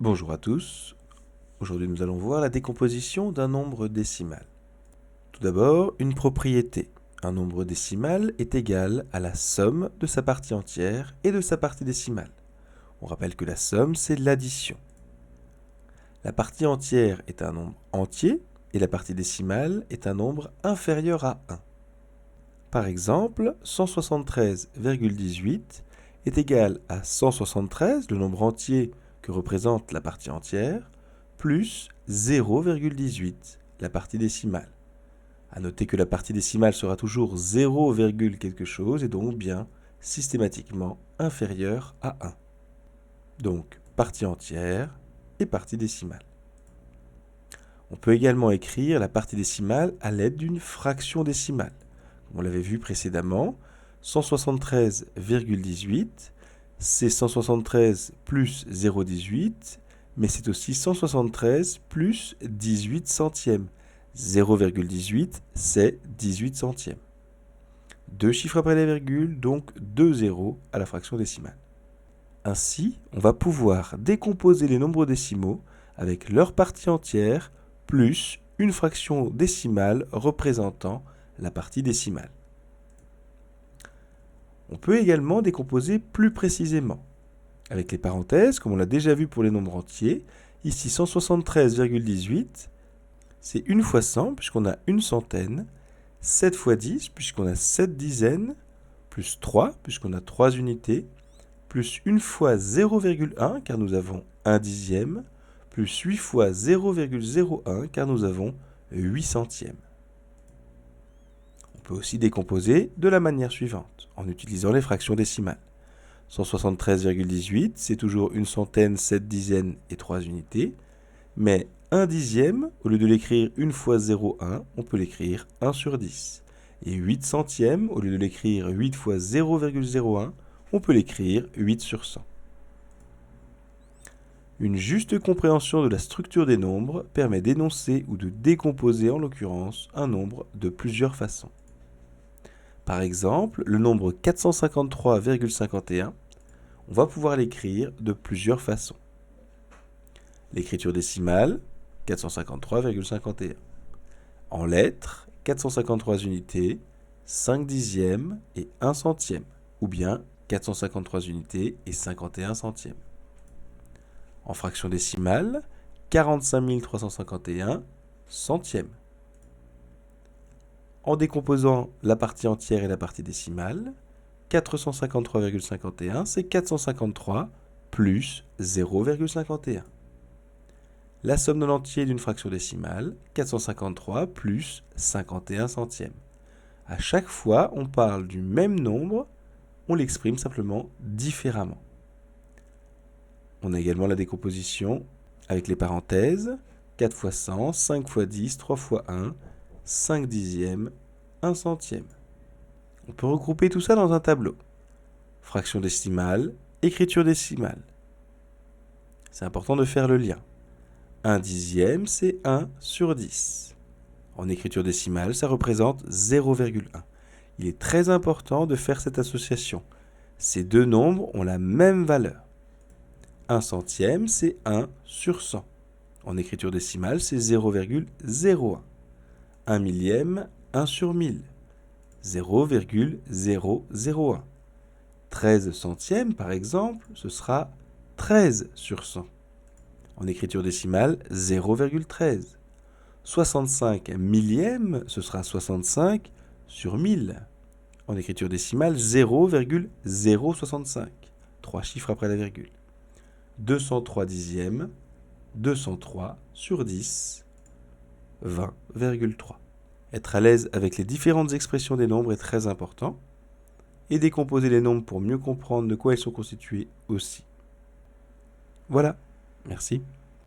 Bonjour à tous. Aujourd'hui, nous allons voir la décomposition d'un nombre décimal. Tout d'abord, une propriété. Un nombre décimal est égal à la somme de sa partie entière et de sa partie décimale. On rappelle que la somme, c'est l'addition. La partie entière est un nombre entier et la partie décimale est un nombre inférieur à 1. Par exemple, 173,18 est égal à 173, le nombre entier que représente la partie entière, plus 0,18, la partie décimale. A noter que la partie décimale sera toujours 0, quelque chose et donc bien systématiquement inférieure à 1. Donc, partie entière et partie décimale. On peut également écrire la partie décimale à l'aide d'une fraction décimale. Comme on l'avait vu précédemment, 173,18, c'est 173 plus 0,18, mais c'est aussi 173 plus 18 centièmes. 0,18, c'est 18 centièmes. Deux chiffres après la virgule, donc deux zéros à la fraction décimale. Ainsi, on va pouvoir décomposer les nombres décimaux avec leur partie entière plus une fraction décimale représentant la partie décimale. On peut également décomposer plus précisément, avec les parenthèses, comme on l'a déjà vu pour les nombres entiers. Ici, 173,18, c'est 1 fois 100, puisqu'on a une centaine, 7 fois 10, puisqu'on a 7 dizaines, plus 3, puisqu'on a 3 unités, plus 1 fois 0,1, car nous avons 1 dixième, plus 8 fois 0,01, car nous avons 8 centièmes. On peut aussi décomposer de la manière suivante, en utilisant les fractions décimales. 173,18, c'est toujours une centaine, 7 dizaines et 3 unités, mais 1 dixième, au lieu de l'écrire 1 fois 0,1, on peut l'écrire 1 sur 10. Et 8 centièmes, au lieu de l'écrire 8 fois 0,01, on peut l'écrire 8 sur 100. Une juste compréhension de la structure des nombres permet d'énoncer ou de décomposer en l'occurrence un nombre de plusieurs façons. Par exemple, le nombre 453,51, on va pouvoir l'écrire de plusieurs façons. L'écriture décimale, 453,51. En lettres, 453 unités, 5 dixièmes et 1 centième, ou bien 453 unités et 51 centièmes. En fraction décimale, 45 351 centièmes. En décomposant la partie entière et la partie décimale, 453,51, c'est 453 plus 0,51. La somme de l'entier d'une fraction décimale, 453 plus 51 centièmes. À chaque fois, on parle du même nombre, on l'exprime simplement différemment. On a également la décomposition avec les parenthèses, 4 fois 100, 5 fois 10, 3 fois 1, 5 dixièmes, 1 centième. On peut regrouper tout ça dans un tableau. Fraction décimale, écriture décimale. C'est important de faire le lien. 1 dixième, c'est 1 sur 10. En écriture décimale, ça représente 0,1. Il est très important de faire cette association. Ces deux nombres ont la même valeur. 1 centième, c'est 1 sur 100. En écriture décimale, c'est 0,01. 1 millième, 1 sur 1000. 0,001. 13 centièmes, par exemple, ce sera 13 sur 100. En écriture décimale, 0,13. 65 millièmes, ce sera 65 sur 1000. En écriture décimale, 0,065. 3 chiffres après la virgule. 203 dixièmes, 203 sur 10, 20,3. Être à l'aise avec les différentes expressions des nombres est très important, et décomposer les nombres pour mieux comprendre de quoi ils sont constitués aussi. Voilà, merci.